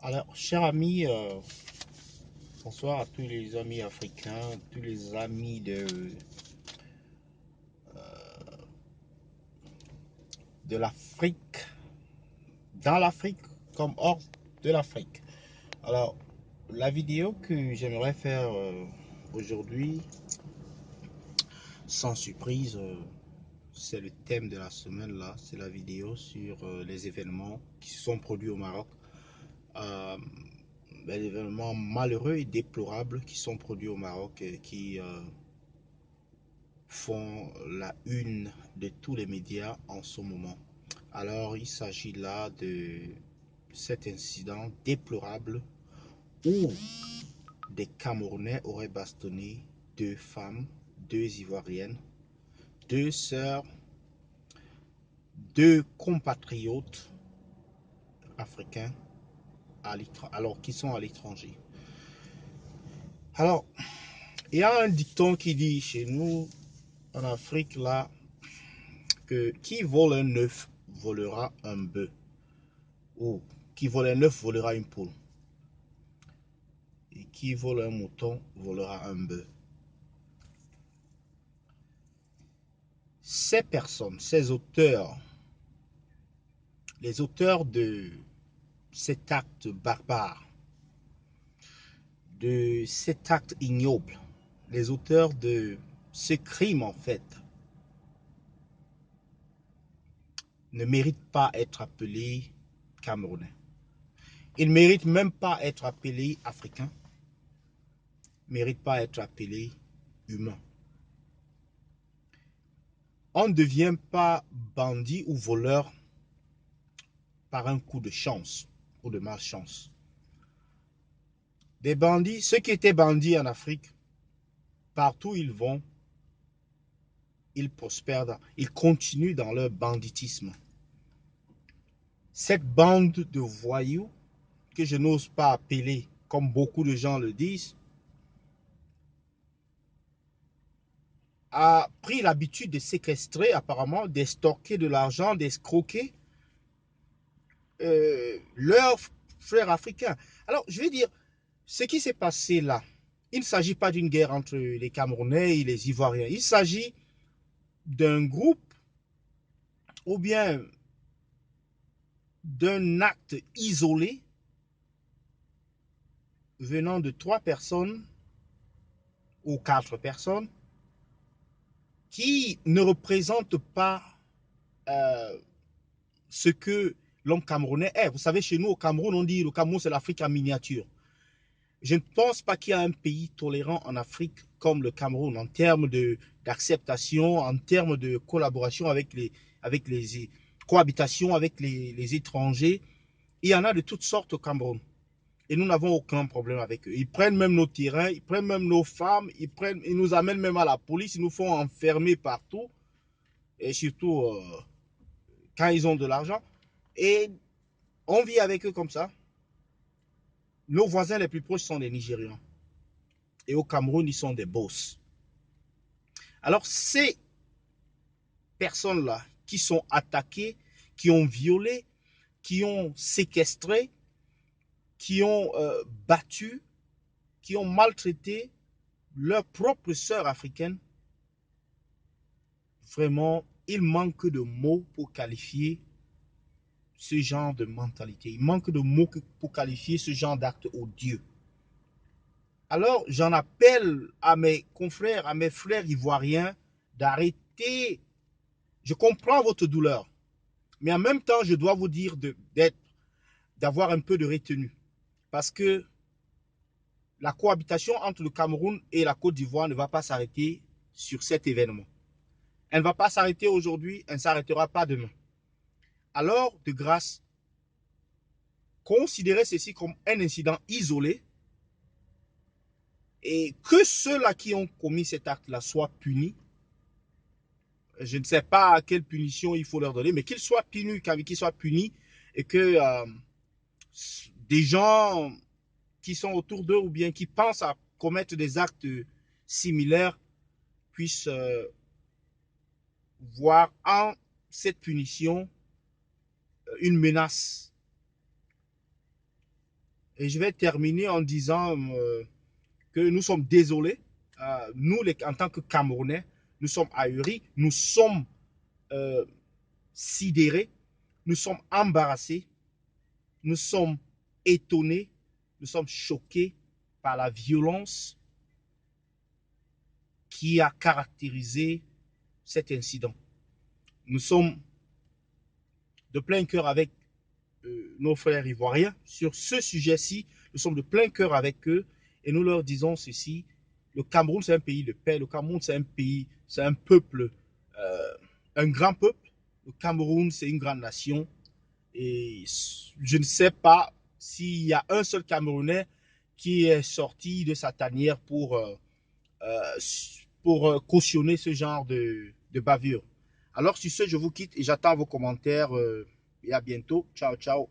Alors, chers amis, bonsoir à tous les amis africains, tous les amis de l'Afrique, dans l'Afrique comme hors de l'Afrique. Alors, la vidéo que j'aimerais faire aujourd'hui, sans surprise, c'est le thème de la semaine là, c'est la vidéo sur les événements qui se sont produits au Maroc. Euh, les événements malheureux et déplorables qui sont produits au Maroc et qui font la une de tous les médias en ce moment. Alors, il s'agit là de cet incident déplorable où des Camerounais auraient bastonné deux femmes, deux Ivoiriennes, deux sœurs, deux compatriotes africains alors qui sont à l'étranger. Alors, il y a un dicton qui dit chez nous en Afrique là que qui vole un œuf volera un bœuf, ou qui vole un œuf volera une poule, et qui vole un mouton volera un bœuf. Ces personnes, ces auteurs, les auteurs de cet acte barbare, de cet acte ignoble, les auteurs de ce crime en fait, ne méritent pas être appelés Camerounais. Ils ne méritent même pas être appelés Africains, ne méritent pas être appelés humains. On ne devient pas bandit ou voleur par un coup de chance ou de malchance. Des bandits, ceux qui étaient bandits en Afrique, partout où ils vont, ils prospèrent, ils continuent dans leur banditisme. Cette bande de voyous, que je n'ose pas appeler, comme beaucoup de gens le disent, a pris l'habitude de séquestrer, apparemment, d'extorquer de l'argent, d'escroquer leurs frères africains. Alors, je vais dire, ce qui s'est passé là, il ne s'agit pas d'une guerre entre les Camerounais et les Ivoiriens. Il s'agit d'un groupe ou bien d'un acte isolé venant de trois personnes ou quatre personnes qui ne représentent pas euh, ce que l'homme camerounais est. Vous savez, chez nous au Cameroun, on dit le Cameroun, c'est l'Afrique en miniature. Je ne pense pas qu'il y a un pays tolérant en Afrique comme le Cameroun en termes d'acceptation, en termes de collaboration avec les cohabitation avec les étrangers. Il y en a de toutes sortes au Cameroun. Et nous n'avons aucun problème avec eux. Ils prennent même nos terrains, ils prennent même nos femmes, ils nous amènent même à la police, ils nous font enfermer partout, et surtout quand ils ont de l'argent. Et on vit avec eux comme ça. Nos voisins les plus proches sont les Nigérians. Et au Cameroun, ils sont des boss. Alors, ces personnes-là qui sont attaquées, qui ont violé, qui ont séquestré, qui ont battu, qui ont maltraité leurs propres sœurs africaines, vraiment, il manque de mots pour qualifier ce genre de mentalité. Il manque de mots pour qualifier ce genre d'acte odieux. Alors, j'en appelle à mes confrères, à mes frères ivoiriens d'arrêter. Je comprends votre douleur, mais en même temps, je dois vous dire d'avoir un peu de retenue. Parce que la cohabitation entre le Cameroun et la Côte d'Ivoire ne va pas s'arrêter sur cet événement. Elle ne va pas s'arrêter aujourd'hui, elle ne s'arrêtera pas demain. Alors, de grâce, considérez ceci comme un incident isolé et que ceux-là qui ont commis cet acte-là soient punis. Je ne sais pas quelle punition il faut leur donner, mais qu'ils soient punis, qu'ils soient punis et que des gens qui sont autour d'eux ou bien qui pensent à commettre des actes similaires puissent voir en cette punition une menace Et je vais terminer en disant que nous sommes désolés. Nous, en tant que Camerounais, nous sommes ahuris, nous sommes euh, sidérés, nous sommes embarrassés, nous sommes étonnés, nous sommes choqués par la violence qui a caractérisé cet incident. Nous sommes de plein cœur avec nos frères ivoiriens sur ce sujet-ci. Nous sommes de plein cœur avec eux et nous leur disons ceci. Le Cameroun, c'est un pays de paix. Le Cameroun, c'est un pays, c'est un peuple, un grand peuple. Le Cameroun, c'est une grande nation. Et je ne sais pas s'il y a un seul Camerounais qui est sorti de sa tanière cautionner ce genre de bavure. Alors sur ce, je vous quitte et j'attends vos commentaires et à bientôt. Ciao, ciao.